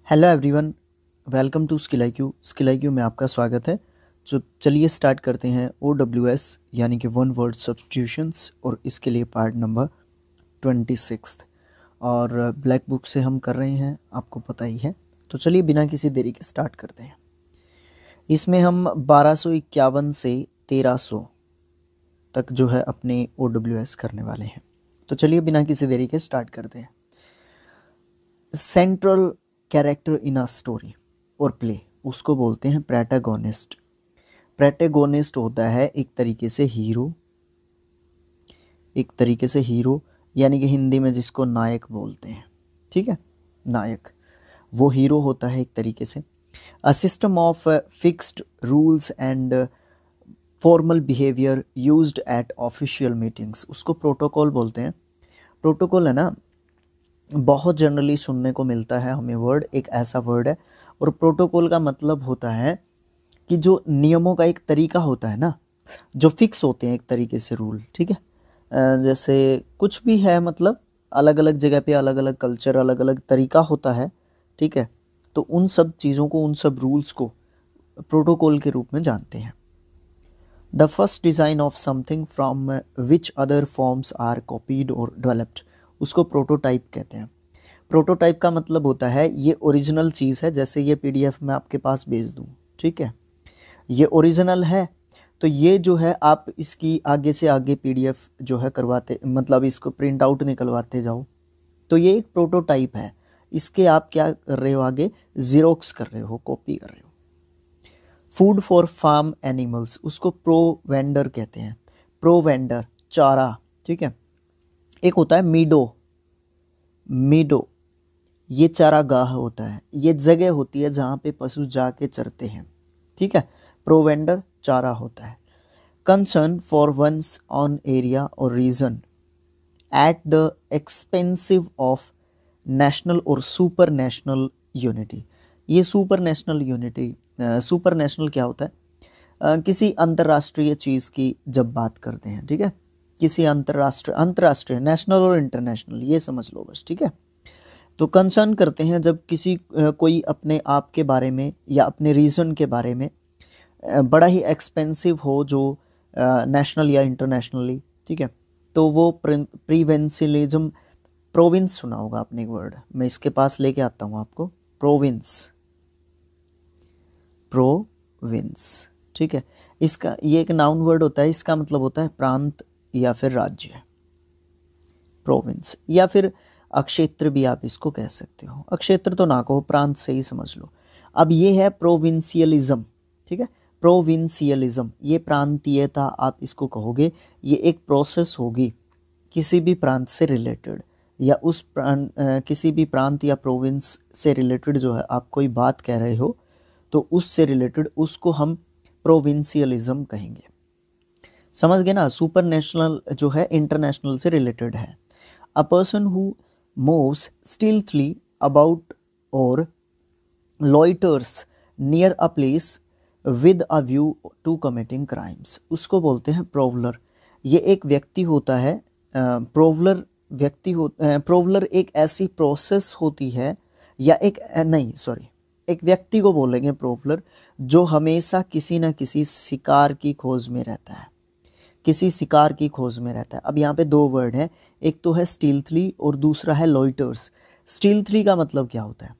Hello everyone, welcome to skill I Q में आपका स्वागत है। तो चलिए स्टार्ट करते हैं OWS यानी कि वन वर्ड सब्स्टिट्यूशंस, और इसके लिए पार्ट नंबर 26 और ब्लैक बुक से हम कर रहे हैं, आपको पता ही है। तो चलिए बिना किसी देरी के स्टार्ट करते हैं। इसमें हम 1251 से 1300 तक जो है अपने OWS करने वाले हैं। तो चलिए बिना किसी देरी के स्टार्ट करते हैं। Central character in a story और प्ले, उसको बोलते हैं प्रोटैगोनिस्ट। प्रोटैगोनिस्ट होता है एक तरीके से हीरो, यानी कि हिंदी में जिसको नायक बोलते हैं। ठीक है, नायक वो हीरो होता है एक तरीके से। A system of fixed rules and formal behaviour used eight official meetings, उसको प्रोटोकॉल बोलते हैं। प्रोटोकॉल है ना, बहुत जनरली सुनने को मिलता है हमें वर्ड, एक ऐसा वर्ड है। और प्रोटोकॉल का मतलब होता है कि जो नियमों का एक तरीका होता है ना, जो फिक्स होते हैं एक तरीके से रूल। ठीक है, जैसे कुछ भी है, मतलब अलग अलग जगह पे अलग अलग कल्चर, अलग अलग तरीका होता है। ठीक है, तो उन सब चीज़ों को, उन सब रूल्स को प्रोटोकॉल के रूप में जानते हैं। The first design of something from which other forms are copied और डेवलप्ड, उसको प्रोटोटाइप कहते हैं। प्रोटोटाइप का मतलब होता है ये ओरिजिनल चीज़ है। जैसे ये PDF मैं आपके पास भेज दूँ, ठीक है, ये ओरिजिनल है, तो ये जो है आप इसकी आगे से आगे PDF जो है करवाते, मतलब इसको प्रिंट आउट निकलवाते जाओ, तो ये एक प्रोटोटाइप है। इसके आप क्या कर रहे हो, आगे जीरोक्स कर रहे हो, कॉपी कर रहे हो। फूड फॉर फार्म एनिमल्स, उसको प्रोवेंडर कहते हैं। प्रोवेंडर चारा, ठीक है। एक होता है मीडो, ये चारागाह होता है, ये जगह होती है जहाँ पे पशु जाके चरते हैं। ठीक है, प्रोवेंडर चारा होता है। Concern for one's own area or region at the expensive of national or super national unity. ये सुपर नेशनल क्या होता है? किसी अंतर्राष्ट्रीय चीज़ की जब बात करते हैं, ठीक है, किसी अंतर्राष्ट्रीय, नेशनल और इंटरनेशनल, ये समझ लो बस। ठीक है, तो कंसर्न करते हैं जब किसी कोई अपने आप के बारे में या अपने रीजन के बारे में बड़ा ही एक्सपेंसिव हो, जो नेशनल या इंटरनेशनली। ठीक है, तो वो प्रीवेंसिलिज्म, प्रोविंस सुना होगा आपने एक वर्ड, मैं इसके पास लेके आता हूँ आपको। प्रोविंस, ठीक है, इसका ये एक नाउन वर्ड होता है, इसका मतलब होता है प्रांत या फिर राज्य। प्रोविंस या फिर अक्षेत्र भी आप इसको कह सकते हो। अक्षेत्र तो ना कहो, प्रांत से ही समझ लो। अब ये है प्रोविंशियलिज्म। ठीक है, प्रोविंशियलिज्म, ये प्रांतीयता आप इसको कहोगे। ये एक प्रोसेस होगी किसी भी प्रांत से रिलेटेड, या उस किसी भी प्रांत या प्रोविंस से रिलेटेड जो है आप कोई बात कह रहे हो, तो उससे रिलेटेड उसको हम प्रोविंशियलिज्म कहेंगे। समझ गए ना? सुपर नेशनल जो है इंटरनेशनल से रिलेटेड है। A person who moves stealthily about or loiters near a place with a view to committing crimes, उसको बोलते हैं प्रोवलर। ये एक व्यक्ति होता है, प्रोवलर एक ऐसी प्रोसेस होती है, या एक व्यक्ति को बोलेंगे प्रोवलर, जो हमेशा किसी न किसी शिकार की खोज में रहता है, किसी शिकार की खोज में रहता है। अब यहाँ पे दो वर्ड हैं, एक तो है स्टील्थली और दूसरा है लॉइटर्स। स्टील्थली का मतलब क्या होता है?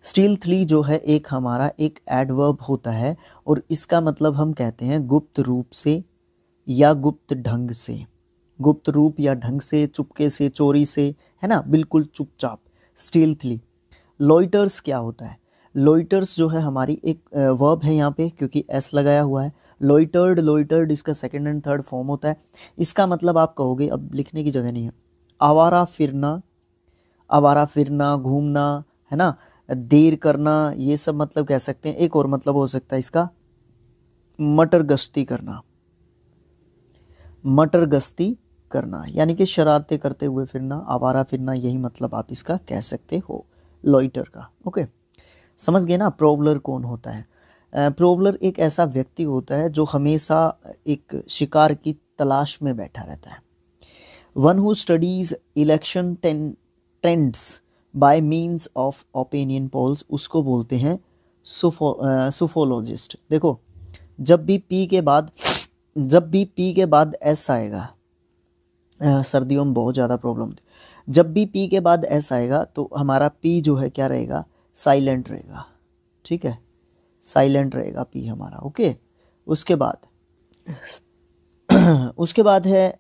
स्टील्थली जो है एक हमारा एक एडवर्ब होता है, और इसका मतलब हम कहते हैं गुप्त रूप से या गुप्त ढंग से। गुप्त रूप या ढंग से, चुपके से, चोरी से, है ना, बिल्कुल चुपचाप। स्टील्थली। लॉइटर्स क्या होता है? लॉइटर्स जो है हमारी एक वर्ब है यहाँ पे, क्योंकि एस लगाया हुआ है। लॉइटर्ड इसका सेकंड एंड थर्ड फॉर्म होता है। इसका मतलब आप कहोगे, अब लिखने की जगह नहीं है, आवारा फिरना, घूमना, है ना, देर करना, ये सब मतलब कह सकते हैं। एक और मतलब हो सकता है इसका, मटर गश्ती करना, यानी कि शरारतें करते हुए फिरना, आवारा फिरना, यही मतलब आप इसका कह सकते हो लॉइटर का। ओके, समझ गए ना प्रोवलर कौन होता है? प्रोवलर एक ऐसा व्यक्ति होता है जो हमेशा एक शिकार की तलाश में बैठा रहता है। One who studies election trends bye means of opinion polls उसको बोलते हैं सोफोलॉजिस्ट। देखो जब भी पी के बाद एस आएगा, सर्दियों में बहुत ज़्यादा प्रॉब्लम थी, जब भी पी के बाद एस आएगा तो हमारा पी जो है क्या रहेगा, साइलेंट रहेगा, ठीक है, साइलेंट रहेगा पी हमारा, ओके। उसके बाद है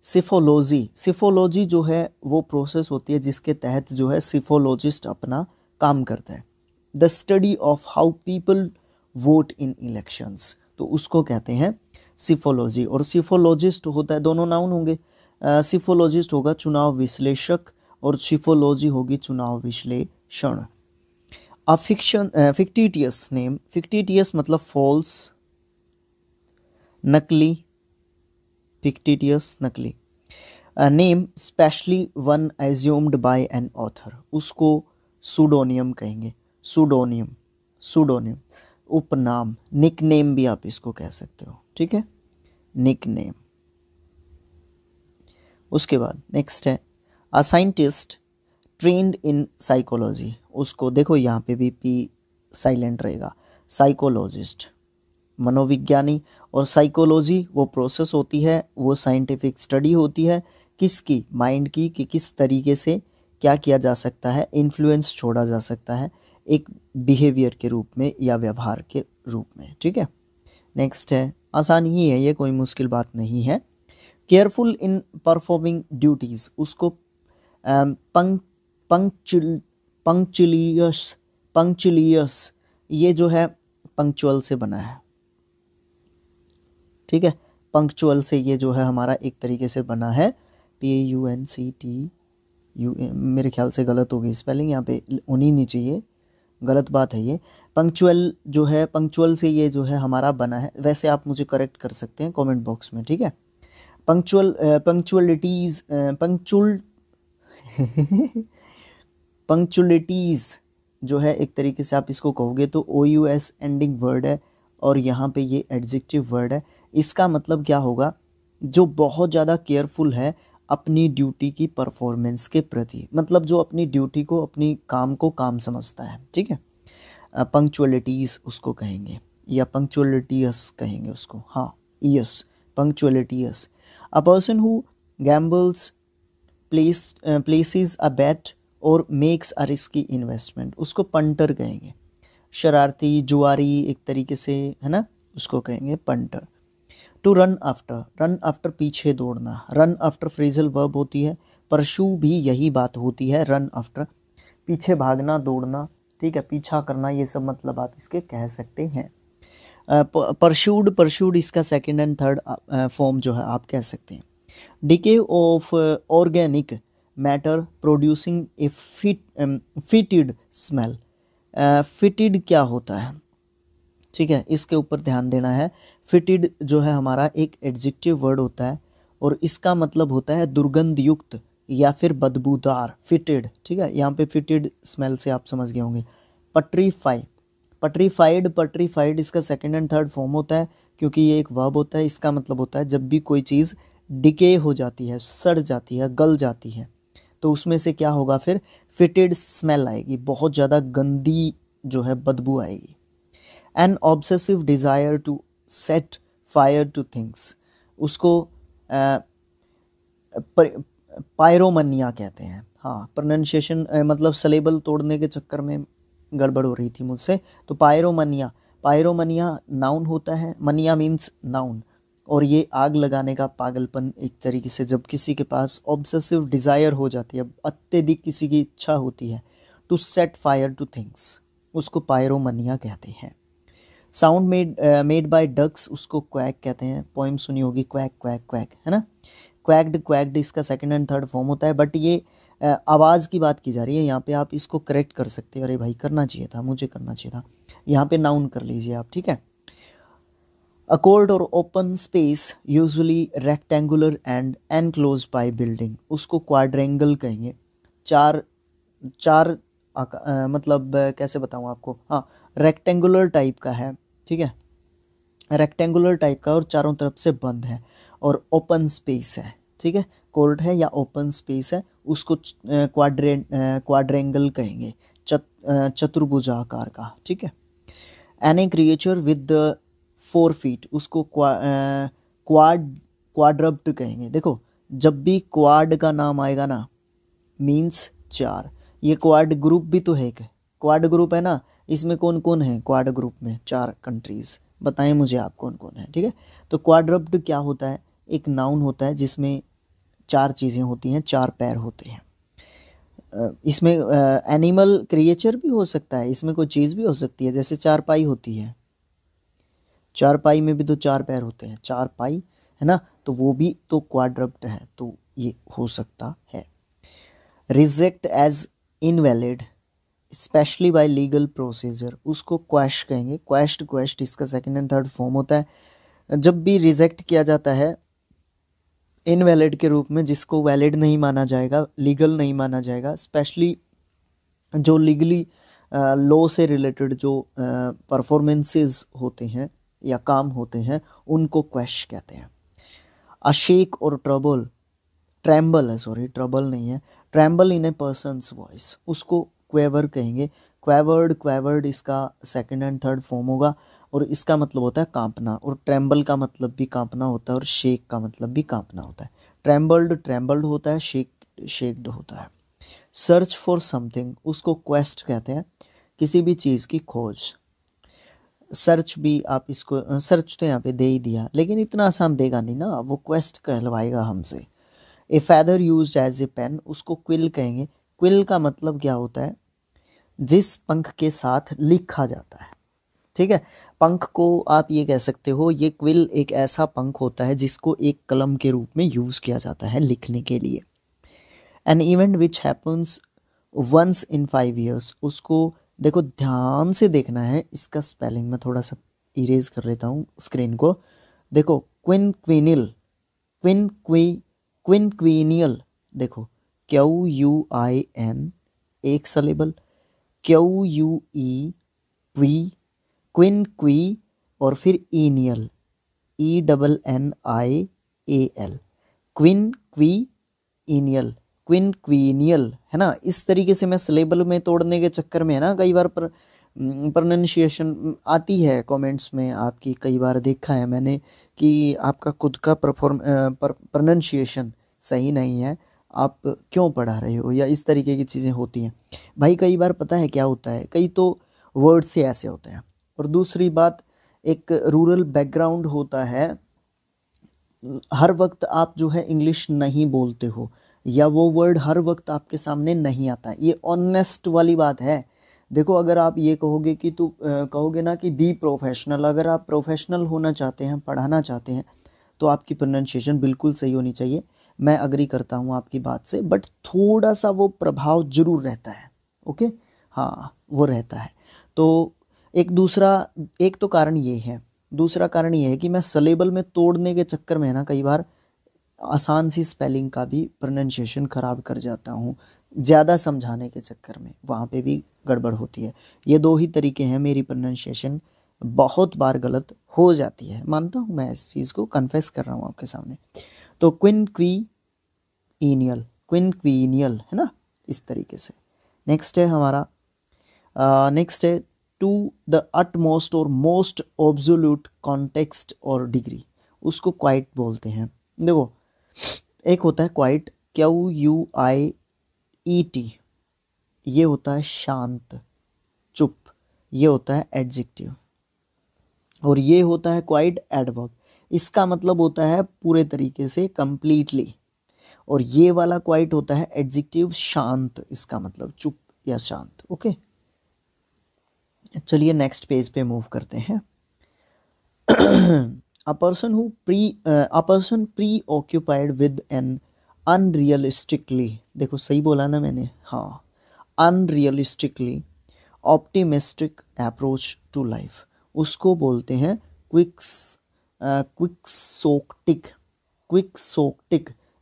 सिफोलॉजी। सिफोलॉजी जो है वो प्रोसेस होती है जिसके तहत जो है सिफोलॉजिस्ट अपना काम करता है। The study of how people vote in elections, तो उसको कहते हैं सिफोलॉजी। और सिफोलॉजिस्ट होता है, दोनों नाउन होंगे, सिफोलॉजिस्ट होगा चुनाव विश्लेषक और सिफोलॉजी होगी चुनाव विश्लेषण। फिक्टिटियस नेम, फिक्टिटियस मतलब फॉल्स, नकली, फिक्टिटियस नकली। Name specially one assumed by an author, उसको सूडोनियम कहेंगे, सूडोनियम, सूडोनियम उपनाम, निकनेम भी आप इसको कह सकते हो, ठीक है, निकनेम। उसके बाद नेक्स्ट है a scientist trend in psychology, उसको देखो यहाँ पे भी पी साइलेंट रहेगा, साइकोलॉजिस्ट मनोविज्ञानी। और साइकोलॉजी वो प्रोसेस होती है, वो साइंटिफिक स्टडी होती है किसकी, माइंड की, कि किस तरीके से क्या किया जा सकता है, इन्फ्लुएंस छोड़ा जा सकता है एक बिहेवियर के रूप में या व्यवहार के रूप में, ठीक है। नेक्स्ट है, आसान ही है ये, कोई मुश्किल बात नहीं है। केयरफुल इन परफॉर्मिंग ड्यूटीज़, उसको पंक्चुलियस, पंक्चुलियस ये जो है पंक्चुअल से बना है, ठीक है, पंक्चुअल से ये जो है हमारा एक तरीके से बना है, PUNCTU, मेरे ख्याल से गलत होगी स्पेलिंग, यहाँ पे होनी नहीं चाहिए, गलत बात है ये। पंक्चुअल जो है, पंक्चुअल से ये जो है हमारा बना है, वैसे आप मुझे करेक्ट कर सकते हैं कमेंट बॉक्स में, ठीक है। पंक्चुअलिटीज़ पंक्चुअलिटीज़ जो है एक तरीके से आप इसको कहोगे तो OUS एंडिंग वर्ड है और यहाँ पे ये एडजेक्टिव वर्ड है। इसका मतलब क्या होगा, जो बहुत ज़्यादा केयरफुल है अपनी ड्यूटी की परफॉर्मेंस के प्रति, मतलब जो अपनी ड्यूटी को, अपनी काम को काम समझता है, ठीक है। पंक्चुअलिटीज़ उसको कहेंगे या पंक्चुअलिटीयस कहेंगे उसको, हाँ yes, punctilious. A person who gambles, places a bet or makes a risky investment, उसको पंटर कहेंगे। शरारती, जुआरी एक तरीके से, है ना, उसको कहेंगे पंटर। टू रन आफ्टर पीछे दौड़ना, रन आफ्टर फ्रेजल वर्ब होती है, परशु भी यही बात होती है, रन आफ्टर पीछे भागना, दौड़ना, ठीक है, पीछा करना, ये सब मतलब आप इसके कह सकते हैं। परशूड इसका सेकंड एंड थर्ड फॉर्म जो है आप कह सकते हैं। Decay of organic matter producing A fitted smell, fitted क्या होता है, ठीक है, इसके ऊपर ध्यान देना है। फिटेड जो है हमारा एक एडजेक्टिव वर्ड होता है और इसका मतलब होता है दुर्गंध युक्त या फिर बदबूदार, फिटेड, ठीक है, यहाँ पे फिटेड स्मेल से आप समझ गए होंगे। पट्रीफाइड इसका सेकंड एंड थर्ड फॉर्म होता है क्योंकि ये एक वर्ब होता है। इसका मतलब होता है जब भी कोई चीज़ डिके हो जाती है, सड़ जाती है, गल जाती है, तो उसमें से क्या होगा, फिर फिटेड स्मेल आएगी, बहुत ज़्यादा गंदी जो है बदबू आएगी। An obsessive desire to set fire to things, उसको पायरोमनिया कहते हैं, हाँ प्रोनाउंसिएशन मतलब सलेबल तोड़ने के चक्कर में गड़बड़ हो रही थी मुझसे, तो पायरोमनिया नाउन होता है, मनिया मीन्स नाउन, और ये आग लगाने का पागलपन एक तरीके से, जब किसी के पास ऑब्सेसिव डिज़ायर हो जाती है, अत्यधिक किसी की इच्छा होती है to set fire to things, उसको पायरोमनिया कहते हैं। साउंड मेड बाय डक्स, उसको क्वैक कहते हैं, पोइम सुनी होगी, क्वैक क्वैक क्वैक, है ना, क्वैक्ड इसका सेकंड एंड थर्ड फॉर्म होता है, बट ये आवाज़ की बात की जा रही है यहाँ पे, आप इसको करेक्ट कर सकते हैं, अरे भाई करना चाहिए था, मुझे करना चाहिए था, यहाँ पे नाउन कर लीजिए आप, ठीक है। अ कोर्ट और open space usually rectangular and enclosed by building, उसको क्वाड्रेंगल कहेंगे, चार मतलब कैसे बताऊँ आपको, हाँ रेक्टेंगुलर टाइप का है, ठीक है, रेक्टेंगुलर टाइप का और चारों तरफ से बंद है और ओपन स्पेस है, ठीक है, कोर्ट है या ओपन स्पेस है उसको क्वाड्रेंगल कहेंगे, चतुर्भुजाकार का, ठीक है। एनी क्रिएचर विद 4 फीट उसको क्वाड्रप्ट कहेंगे। देखो जब भी क्वाड का नाम आएगा ना मीन्स 4, ये क्वाड ग्रुप भी तो है, क्वाड ग्रुप है ना, इसमें कौन कौन है क्वाड ग्रुप में? 4 कंट्रीज़, बताएं मुझे आप कौन कौन है, ठीक है। तो क्वाड्रप्ट क्या होता है? एक नाउन होता है जिसमें 4 चीज़ें होती हैं, 4 पैर होते हैं। इसमें एनिमल क्रिएचर भी हो सकता है, इसमें कोई चीज़ भी हो सकती है, जैसे चारपाई होती है, चारपाई में भी तो 4 पैर होते हैं, चारपाई है ना, तो वो भी तो क्वाड्रप्ट है, तो ये हो सकता है। Reject as invalid specially by legal procedure उसको क्वैश कहेंगे। क्वेश्ड इसका सेकंड एंड थर्ड फॉर्म होता है। जब भी रिजेक्ट किया जाता है इनवैलिड के रूप में, जिसको वैलिड नहीं माना जाएगा, लीगल नहीं माना जाएगा, स्पेशली जो लीगली लॉ से रिलेटेड जो परफॉर्मेंसेस होते हैं या काम होते हैं उनको क्वैश कहते हैं। अशेक और ट्रैम्बल है, सॉरी ट्रबल नहीं है, ट्रैम्बल इन ए पर्सनस वॉइस उसको क्वेवर कहेंगे। क्वेवर्ड इसका सेकंड एंड थर्ड फॉर्म होगा और इसका मतलब होता है कांपना, और ट्रैम्बल का मतलब भी कांपना होता है और शेक का मतलब भी कांपना होता है। ट्रैम्बल्ड होता है, शेक्ड होता है। सर्च फॉर समथिंग उसको क्वेस्ट कहते हैं, किसी भी चीज़ की खोज। सर्च भी आप इसको, सर्च तो यहाँ पे दे ही दिया लेकिन इतना आसान देगा नहीं ना, वो क्वेस्ट कहलवाएगा हमसे। A feather used as a pen उसको क्विल कहेंगे। क्विल का मतलब क्या होता है? जिस पंख के साथ लिखा जाता है, ठीक है। पंख को आप ये कह सकते हो, ये क्विल एक ऐसा पंख होता है जिसको एक कलम के रूप में यूज़ किया जाता है लिखने के लिए। An event which happens once in 5 years उसको देखो ध्यान से देखना है, इसका स्पेलिंग मैं थोड़ा सा इरेज कर लेता हूँ स्क्रीन को। देखो क्विनक्विनियल, देखो QUIN एक सलेबल, QUE क्विन और फिर ईनियल ENNIAL क्विनक्विनियल है ना। इस तरीके से मैं सिलेबल में तोड़ने के चक्कर में है ना कई बार प्रोनाउंसिएशन आती है कमेंट्स में आपकी, कई बार देखा है मैंने कि आपका खुद का प्रोनाउंसिएशन सही नहीं है, आप क्यों पढ़ा रहे हो, या इस तरीके की चीज़ें होती हैं भाई। कई बार पता है क्या होता है, कई तो वर्ड से ऐसे होते हैं। और दूसरी बात, एक रूरल बैकग्राउंड होता है, हर वक्त आप जो है इंग्लिश नहीं बोलते हो या वो वर्ड हर वक्त आपके सामने नहीं आता है, ये ऑनेस्ट वाली बात है। देखो अगर आप ये कहोगे कि कहोगे ना कि बी प्रोफेशनल, अगर आप प्रोफेशनल होना चाहते हैं, पढ़ाना चाहते हैं, तो आपकी प्रोनाउंसिएशन बिल्कुल सही होनी चाहिए। मैं अग्री करता हूँ आपकी बात से, बट थोड़ा सा वो प्रभाव जरूर रहता है, ओके हाँ वो रहता है। तो एक तो कारण ये है, दूसरा कारण ये है कि मैं सलेबल में तोड़ने के चक्कर में है ना कई बार आसान सी स्पेलिंग का भी प्रोनाउंसिएशन ख़राब कर जाता हूँ, ज़्यादा समझाने के चक्कर में वहाँ पे भी गड़बड़ होती है। ये 2 ही तरीके हैं, मेरी प्रोनाउंसिएशन बहुत बार गलत हो जाती है, मानता हूँ मैं इस चीज़ को, कन्फेस कर रहा हूँ आपके सामने। तो क्विनक्विनियल है ना, इस तरीके से। नेक्स्ट है हमारा, नेक्स्ट है टू द अटमोस्ट और मोस्ट ऑब्सोल्यूट कॉन्टेक्स्ट और डिग्री उसको क्वाइट बोलते हैं। देखो एक होता है क्वाइट QUIET, ये होता है शांत चुप, ये होता है एडजेक्टिव, और ये होता है क्वाइट एडवर्ब, इसका मतलब होता है पूरे तरीके से कंप्लीटली। और ये वाला क्वाइट होता है एडजेक्टिव शांत, इसका मतलब चुप या शांत, ओके। चलिए नेक्स्ट पेज पे मूव करते हैं। a person preoccupied with an unrealistically, देखो सही बोला ना मैंने, हाँ unrealistically optimistic approach to life उसको बोलते हैं क्विक्सोक्टिक।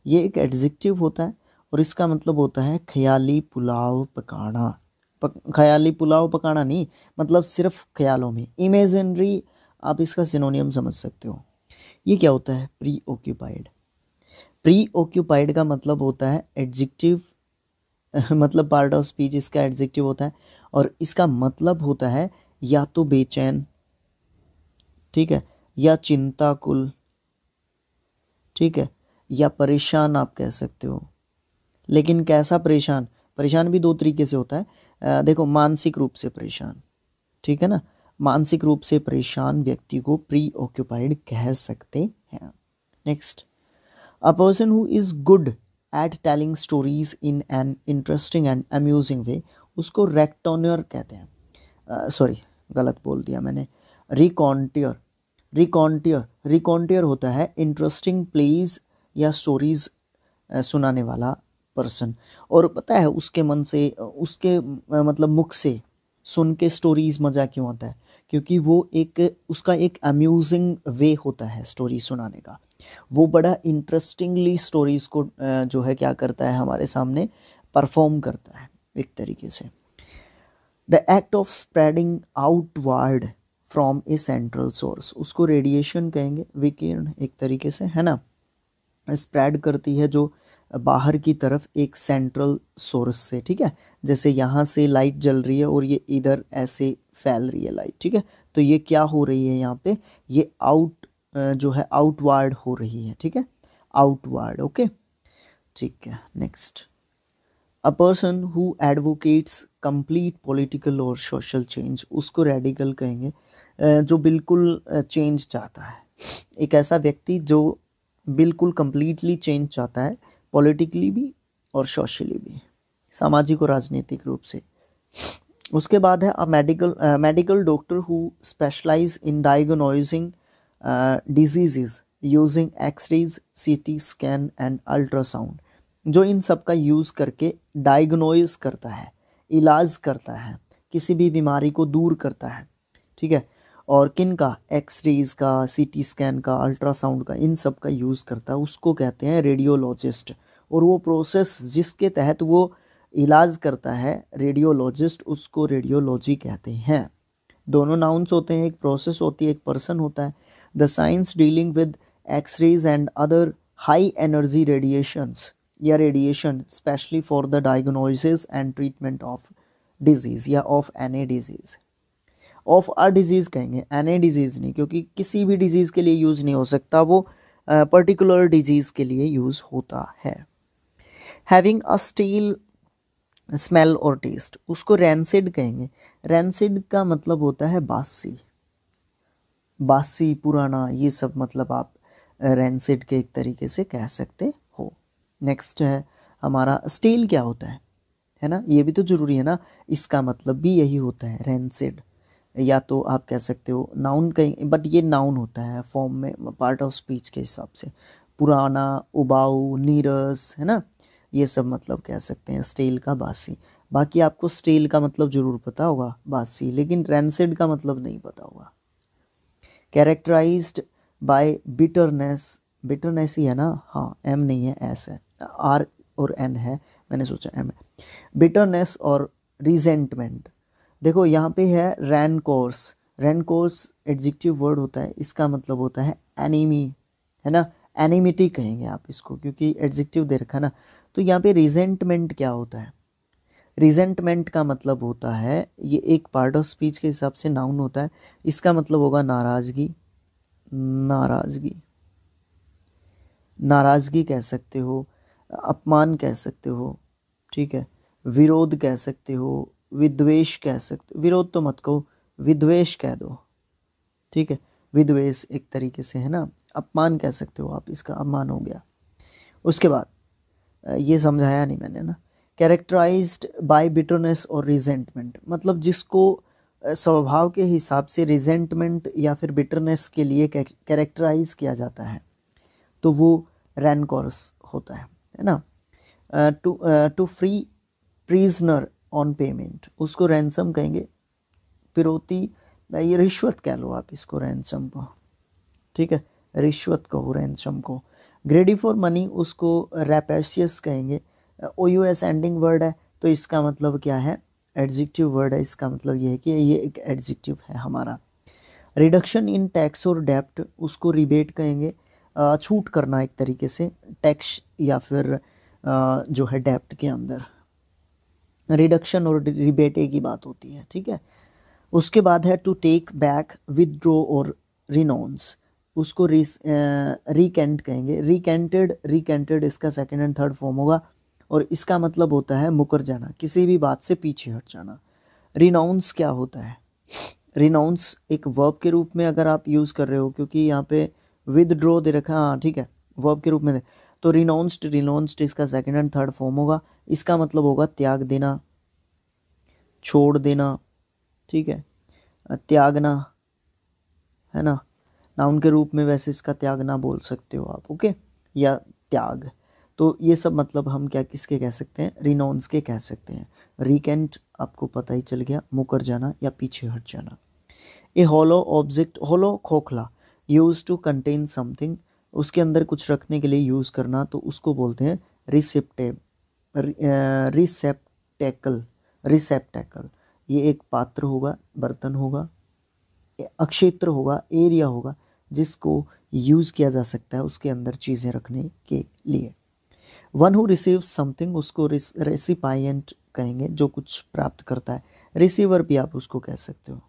ये एक एडजेक्टिव होता है और इसका मतलब होता है ख्याली पुलाव पकाना। ख्याली पुलाव पकाना नहीं, मतलब सिर्फ ख्यालों में, इमेजिनरी, आप इसका सिनोनियम समझ सकते हो। ये क्या होता है? Pre occupied. प्री ऑक्यूपाइड का मतलब होता है एडजेक्टिव मतलब पार्ट ऑफ स्पीच इसका एडजेक्टिव होता है, और इसका मतलब होता है या तो बेचैन, ठीक है, या चिंताकुल, ठीक है, या परेशान आप कह सकते हो। लेकिन कैसा परेशान, परेशान भी दो तरीके से होता है। देखो, मानसिक रूप से परेशान, ठीक है ना, मानसिक रूप से परेशान व्यक्ति को प्री ऑक्यूपाइड कह सकते हैं। Next, a person who is good at telling stories in an interesting and amusing way, उसको रेक्टोनियर कहते हैं। सॉरी, गलत बोल दिया मैंने, रिकॉन्टियर। रिकॉन्टियर होता है इंटरेस्टिंग प्लेज या स्टोरीज सुनाने वाला पर्सन। और पता है उसके मन से, उसके मतलब मुख से सुन के स्टोरीज मज़ा क्यों आता है, क्योंकि वो एक उसका एक अम्यूजिंग वे होता है स्टोरी सुनाने का। वो बड़ा इंटरेस्टिंगली स्टोरीज को जो है क्या करता है, हमारे सामने परफॉर्म करता है एक तरीके से। The act of spreading outward from A central source, उसको रेडिएशन कहेंगे, विकिरण एक तरीके से, है ना। स्प्रेड करती है जो बाहर की तरफ एक सेंट्रल सोर्स से, ठीक है। जैसे यहाँ से लाइट जल रही है और ये इधर ऐसे फैल रही है लाइट, ठीक है। तो ये क्या हो रही है यहाँ पे, ये जो है आउटवर्ड हो रही है, ठीक है, आउटवर्ड। ओके, ठीक है। Next, a person who advocates complete political और सोशल चेंज, उसको रेडिकल कहेंगे, जो बिल्कुल चेंज चाहता है। एक ऐसा व्यक्ति जो बिल्कुल कंप्लीटली चेंज चाहता है, पॉलिटिकली भी और सोशली भी, सामाजिक और राजनीतिक रूप से। उसके बाद है a medical doctor who specialise in diagnosing diseases using x-rays, CT scan and ultrasound, जो इन सब का यूज़ करके डायग्नोज करता है, इलाज करता है, किसी भी बीमारी को दूर करता है, ठीक है। और किन का, एक्सरेज का, सीटी स्कैन का, अल्ट्रासाउंड का, इन सब का यूज़ करता है, उसको कहते हैं रेडियोलॉजिस्ट। और वो प्रोसेस जिसके तहत वो इलाज करता है, रेडियोलॉजिस्ट, उसको रेडियोलॉजी कहते हैं। दोनों नाउन्स होते हैं, एक प्रोसेस होती है, एक पर्सन होता है। The science dealing with x-rays and other high energy radiations या radiation especially for the diagnosis and treatment of disease या of any disease. Of a disease कहेंगे, एनी डिजीज़ नहीं, क्योंकि किसी भी डिजीज़ के लिए यूज़ नहीं हो सकता, वो पर्टिकुलर डिजीज़ के लिए यूज़ होता है। हैविंग अ स्टील स्मेल और टेस्ट, उसको रैंसिड कहेंगे। रैंसिड का मतलब होता है बासी, बासी, पुराना, ये सब मतलब आप रैंसिड के एक तरीके से कह सकते हो। नेक्स्ट है हमारा स्टील, क्या होता है ना, ये भी तो ज़रूरी है ना, इसका मतलब भी यही होता है रैंसिड। या तो आप कह सकते हो नाउन कहीं, बट ये नाउन होता है फॉर्म में, पार्ट ऑफ स्पीच के हिसाब से। पुराना, उबाऊ, नीरस, है ना, ये सब मतलब कह सकते हैं स्टील का बासी। बाकी आपको स्टील का मतलब ज़रूर पता होगा, बासी, लेकिन रैंसिड का मतलब नहीं पता होगा। कैरेक्टराइज्ड बाय बिटरनेस, बिटरनेस ही है ना, हाँ, एम नहीं है, एस है, आर और एन है, मैंने सोचा एम है। बिटरनेस और रिजेंटमेंट, देखो यहाँ पे है रैनकोर्स। रैनकोर्स एडजेक्टिव वर्ड होता है, इसका मतलब होता है एनिमी, है ना, एनिमिटी कहेंगे आप इसको, क्योंकि एडजेक्टिव दे रखा है ना। तो यहाँ पे रिजेंटमेंट क्या होता है, रिजेंटमेंट का मतलब होता है, ये एक पार्ट ऑफ स्पीच के हिसाब से नाउन होता है, इसका मतलब होगा नाराज़गी, नाराज़गी, नाराज़गी कह सकते हो, अपमान कह सकते हो, ठीक है, विरोध कह सकते हो, विद्वेष कह सकते, विरोध तो मत कहो, विद्वेष कह दो, ठीक है, विद्वेष एक तरीके से, है ना। अपमान कह सकते हो आप, इसका अपमान हो गया। उसके बाद ये समझाया नहीं मैंने ना, कैरेक्टराइज्ड बाय बिटरनेस और रिजेंटमेंट, मतलब जिसको स्वभाव के हिसाब से रिजेंटमेंट या फिर बिटरनेस के लिए कैरेक्टराइज किया जाता है, तो वो रैनकोर्स होता है ना। To free prisoner on payment, उसको रैंसम कहेंगे, फिरौती, ये रिश्वत कह लो आप इसको, रैंसम को, ठीक है, रिश्वत कहो रैंसम को। ग्रेडी फॉर मनी, उसको रैपेशियस कहेंगे। ओ यू एस एंडिंग वर्ड है, तो इसका मतलब क्या है, एडजेक्टिव वर्ड है, इसका मतलब ये है कि ये एक एडजेक्टिव है हमारा। रिडक्शन इन टैक्स और डेप्ट, उसको रिबेट कहेंगे। छूट करना एक तरीके से टैक्स या फिर जो है डेप्ट के अंदर रिडक्शन और रिबेटे की बात होती है, ठीक है। उसके बाद है टू टेक बैक, विदड्रॉ और रिनाउंस, उसको रिकेंट कहेंगे। रिकेंटेड इसका सेकंड एंड थर्ड फॉर्म होगा और इसका मतलब होता है मुकर जाना, किसी भी बात से पीछे हट जाना। रिनाउंस क्या होता है? रिनाउंस एक वर्ब के रूप में अगर आप यूज़ कर रहे हो, क्योंकि यहाँ पे विदड्रॉ दे रखा है, हाँ ठीक है, वर्ब के रूप में तो रिनाउंस्ड इसका सेकंड एंड थर्ड फॉर्म होगा। इसका मतलब होगा त्याग देना, छोड़ देना, ठीक है, त्यागना, है ना। नाउन के रूप में वैसे इसका त्यागना बोल सकते हो आप, ओके, या त्याग। तो ये सब मतलब हम क्या किसके कह सकते हैं? रिनाउंस के कह सकते हैं। रिकेंट आपको पता ही चल गया, मुकर जाना या पीछे हट जाना। ए हॉलो ऑब्जेक्ट, हॉलो खोखला, यूज टू कंटेन समथिंग, उसके अंदर कुछ रखने के लिए यूज़ करना, तो उसको बोलते हैं रिसेप्टेकल। रिसेप्टेकल ये एक पात्र होगा, बर्तन होगा, अक्षेत्र होगा, एरिया होगा जिसको यूज़ किया जा सकता है उसके अंदर चीज़ें रखने के लिए। वन हु रिसीव समथिंग, उसको रेसिपाइएंट कहेंगे, जो कुछ प्राप्त करता है। रिसीवर भी आप उसको कह सकते हो,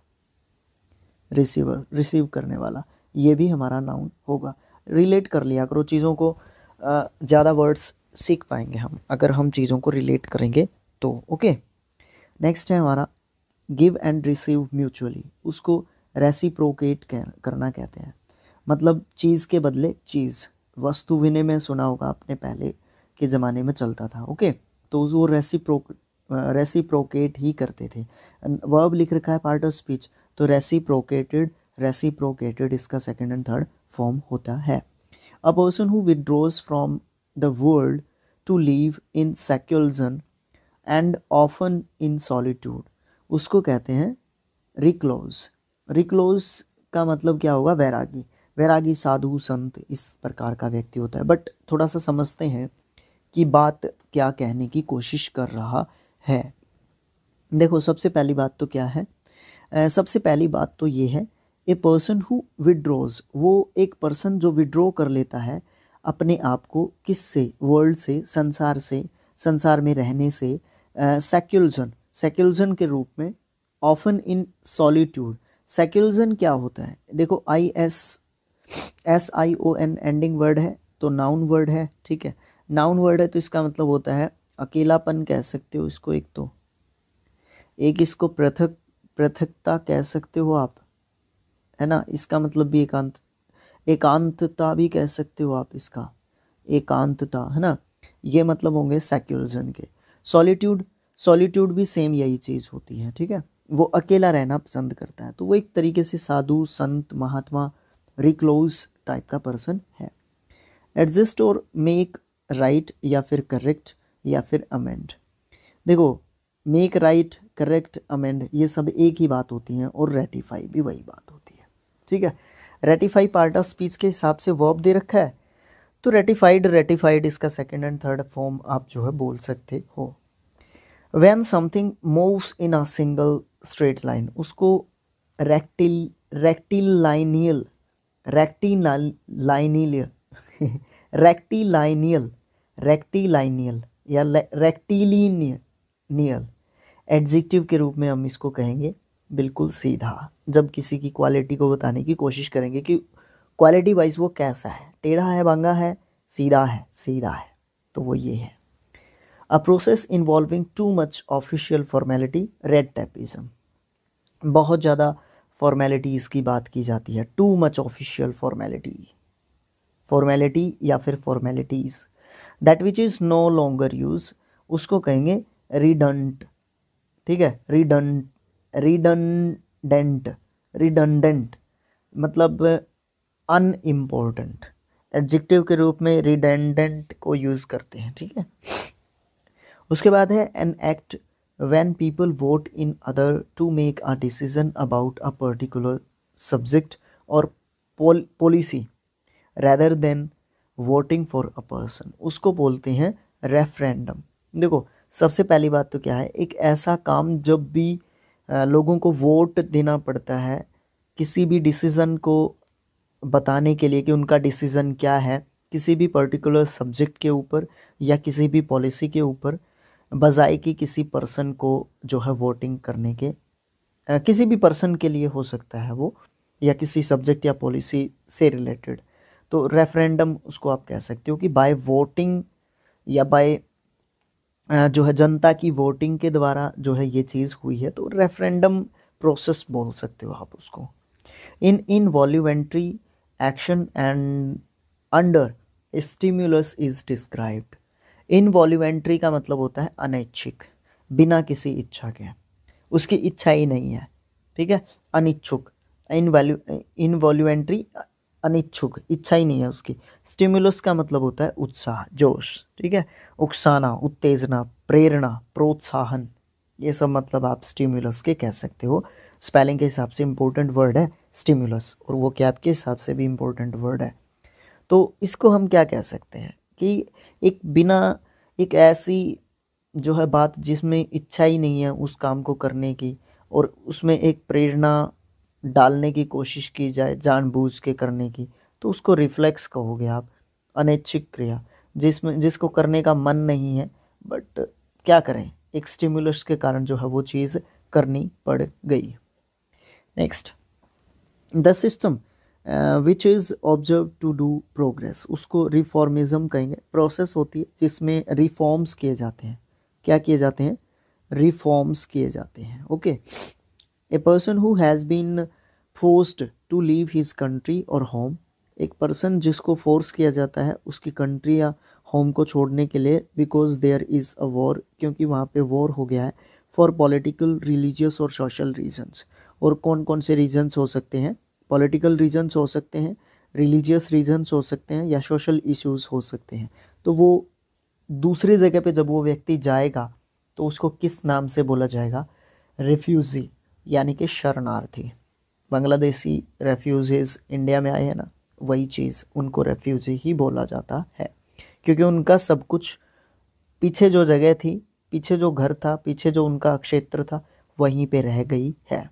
रिसीवर, रिसीव करने वाला, ये भी हमारा नाउन होगा। रिलेट कर लिया करो चीज़ों को, ज़्यादा वर्ड्स सीख पाएंगे हम अगर हम चीज़ों को रिलेट करेंगे तो, ओके। नेक्स्ट है हमारा गिव एंड रिसीव म्यूचुअली, उसको रेसिप्रोकेट करना कहते हैं। मतलब चीज़ के बदले चीज़, वस्तु विनिमय सुना होगा आपने, पहले के ज़माने में चलता था, ओके। तो वो रेसिप्रोकेट ही करते थे। वर्ब लिख रखा है पार्ट ऑफ स्पीच, तो रेसिप्रोकेटेड इसका सेकंड एंड थर्ड फॉर्म होता है। A person who withdraws from the world to live in secular and often in solitude, उसको कहते हैं रिक्लोज। रिक्लोज का मतलब क्या होगा? वैरागी। वैरागी साधु संत इस प्रकार का व्यक्ति होता है। बट थोड़ा सा समझते हैं कि बात क्या कहने की कोशिश कर रहा है। देखो सबसे पहली बात तो क्या है, सबसे पहली बात तो ये है, ए पर्सन हु विड्रॉज, वो एक पर्सन जो विड्रॉ कर लेता है अपने आप को, किससे? वर्ल्ड से, संसार से, संसार में रहने से। सेक्युलजन के रूप में। ऑफन इन सॉलिट्यूड, सेक्युलजन क्या होता है? देखो SION एंडिंग वर्ड है, तो नाउन वर्ड है, ठीक है। नाउन वर्ड है तो इसका मतलब होता है अकेलापन कह सकते हो इसको, एक इसको पृथकता कह सकते हो आप, है ना। इसका मतलब भी एकांतता भी कह सकते हो आप, इसका एकांतता, है ना। ये मतलब होंगे सेक्युलरिज्म के। सॉलिट्यूड भी सेम यही चीज़ होती है, ठीक है। वो अकेला रहना पसंद करता है, तो वो एक तरीके से साधु संत महात्मा रिक्लोज टाइप का पर्सन है। एडजस्ट और मेक राइट या फिर करेक्ट या फिर अमेंड। देखो मेक राइट, करेक्ट, अमेंड ये सब एक ही बात होती हैं, और रेटिफाई भी वही बात होती है, ठीक है। रेटिफाई पार्ट ऑफ स्पीच के हिसाब से वर्ब दे रखा है, तो रेटिफाइड इसका सेकंड एंड थर्ड फॉर्म आप जो है बोल सकते हो। When something moves in a single straight line, उसको रेक्टिलाइनियल या रेक्टिलिनियल एडजेक्टिव के रूप में हम इसको कहेंगे, बिल्कुल सीधा। जब किसी की क्वालिटी को बताने की कोशिश करेंगे कि क्वालिटी वाइज वो कैसा है, टेढ़ा है, बांगा है, सीधा है, तो वो ये है। A process involving too much official formality, red tapism. बहुत ज़्यादा फॉर्मेलिटीज़ की बात की जाती है, टू मच ऑफिशियल फॉर्मेलिटी या फिर formalities. That which is no longer use, उसको कहेंगे रिडंट, ठीक है। रिडंडेंट मतलब अनइम्पोर्टेंट। एडजेक्टिव के रूप में रिडंडेंट को यूज़ करते हैं, ठीक है। उसके बाद है an act when people vote in order to make a decision about a particular subject or policy rather than voting for a person, उसको बोलते हैं रेफरेंडम। देखो सबसे पहली बात तो क्या है, एक ऐसा काम जब भी लोगों को वोट देना पड़ता है किसी भी डिसीज़न को बताने के लिए कि उनका डिसीज़न क्या है किसी भी पर्टिकुलर सब्जेक्ट के ऊपर या किसी भी पॉलिसी के ऊपर, बजाय कि किसी पर्सन को जो है वोटिंग करने के, किसी भी पर्सन के लिए हो सकता है वो, या किसी सब्जेक्ट या पॉलिसी से रिलेटेड। तो रेफरेंडम उसको आप कह सकते हो कि बाय वोटिंग या बाय जो है जनता की वोटिंग के द्वारा जो है ये चीज़ हुई है, तो रेफरेंडम प्रोसेस बोल सकते हो आप उसको। An involuntary action and under stimulus is described. Involuntary का मतलब होता है अनैच्छिक, बिना किसी इच्छा के, उसकी इच्छा ही नहीं है, ठीक है। अनिच्छुक, इनवॉल्यूमेंट्री, अनिच्छुक, इच्छा ही नहीं है उसकी। स्टिमुलस का मतलब होता है उत्साह, जोश, ठीक है। उकसाना, उत्तेजना, प्रेरणा, प्रोत्साहन, ये सब मतलब आप स्टिमुलस के कह सकते हो। स्पेलिंग के हिसाब से इम्पोर्टेंट वर्ड है स्टिमुलस, और वो कैब के हिसाब से भी इम्पोर्टेंट वर्ड है। तो इसको हम क्या कह सकते हैं कि एक ऐसी जो है बात जिसमें इच्छा ही नहीं है उस काम को करने की, और उसमें एक प्रेरणा डालने की कोशिश की जाए जानबूझ के करने की, तो उसको रिफ्लेक्स कहोगे आप, अनैच्छिक क्रिया, जिसको करने का मन नहीं है, बट क्या करें, एक स्टिमुलस के कारण जो है वो चीज़ करनी पड़ गई। Next, the system which is observe to do progress, उसको रिफॉर्मिज्म कहेंगे। प्रोसेस होती है जिसमें रिफॉर्म्स किए जाते हैं। क्या किए जाते हैं? रिफॉर्म्स किए जाते हैं। Okay, a person who has been forced to leave his country और होम, एक पर्सन जिसको फोर्स किया जाता है उसकी कंट्री या होम को छोड़ने के लिए, because there is a war, क्योंकि वहाँ पे वॉर हो गया है, फॉर पॉलिटिकल, रिलीजियस और सोशल रीजन्स। और कौन कौन से रीजन्स हो सकते हैं? पॉलिटिकल रीजन्स हो सकते हैं, रिलीजियस रीजन्स हो सकते हैं, या सोशल इश्यूज़ हो सकते हैं। तो वो दूसरी जगह पे जब वो व्यक्ति जाएगा तो उसको किस नाम से बोला जाएगा? रेफ्यूज़ी, यानी कि शरणार्थी। बांग्लादेशी रेफ्यूजीज इंडिया में आए हैं ना, वही चीज़, उनको रेफ्यूजी ही बोला जाता है, क्योंकि उनका सब कुछ, पीछे जो जगह थी, पीछे जो घर था, पीछे जो उनका क्षेत्र था, वहीं पे रह गई है।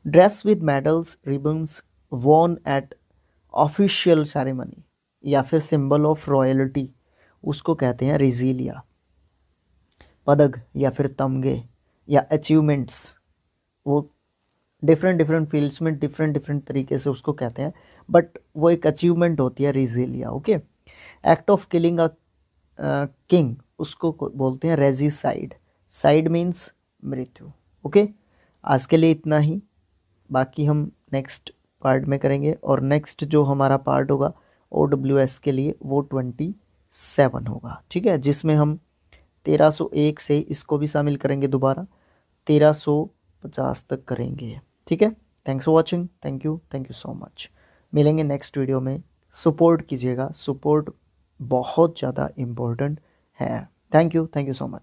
Dress with medals, ribbons, won at official ceremony, या फिर सिंबल ऑफ रॉयल्टी, उसको कहते हैं रिजीलिया। पदक या फिर तमगे या अचीवमेंट्स, वो डिफरेंट डिफरेंट फील्ड्स में डिफरेंट डिफरेंट तरीके से उसको कहते हैं, बट वो एक अचीवमेंट होती है regalia. Okay, act of killing a king, उसको बोलते हैं रेजिसाइड। साइड मीन्स मृत्यु। ओके, आज के लिए इतना ही, बाकी हम नेक्स्ट पार्ट में करेंगे। और नेक्स्ट जो हमारा पार्ट होगा OWS के लिए, वो 27 होगा, ठीक है, जिसमें हम 1301 से इसको भी शामिल करेंगे, दोबारा 1350 तक करेंगे, ठीक है। Thanks for watching, thank you so much. मिलेंगे नेक्स्ट वीडियो में। सपोर्ट कीजिएगा, सपोर्ट बहुत ज़्यादा इम्पोर्टेंट है। Thank you so much.